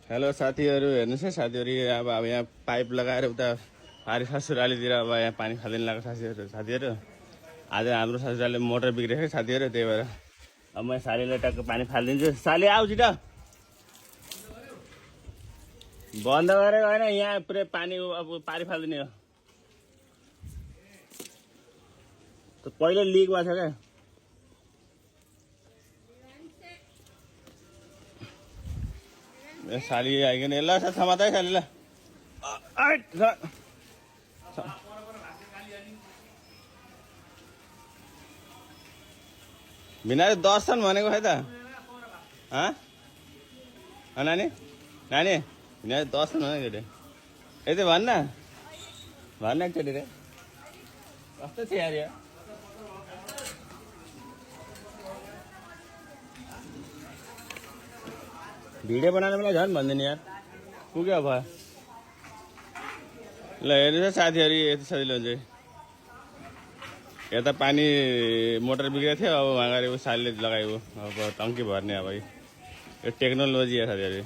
Hello साथीहरू, हेर्नुहोस् है साथीहरू, अब यहाँ पाइप लगाएर उता पारी ससुरालीतिर अब यहाँ पानी खाँदैन लगाएको साथीहरू आज हाम्रो ससुराले मोटर बिग्रेको साथीहरू, त्यही भएर अब म सालीलाई टक्क पानी फालिदिन्छु। साली आऊ छिटो, बन्द गरेको होइन, यहाँ पुरै पानी अब पारी फालिदिने हो। पहिल्यै लिक भएको छ क्या। साली आइकन ल समाता है साली ल। बिना 10 छन् भनेको खै त। नानी नानी बिना 10 छन् भनेको रे। यतै भन्न एकचोटि रे, कस्तो छ यार यो। भिडियो बनाउनु मलाई झन् भन्दैन यार, पुग्यो भयो। ल हेर्नुहोस् साथीहरू, यति सजिलो हुन्छ। यता पानी मोटर बिग्रेको थियो, अब वहाँ गएर सालीले लगायो, अब टङ्की भर्ने। अब यो टेक्नोलोजी हो साथीहरू।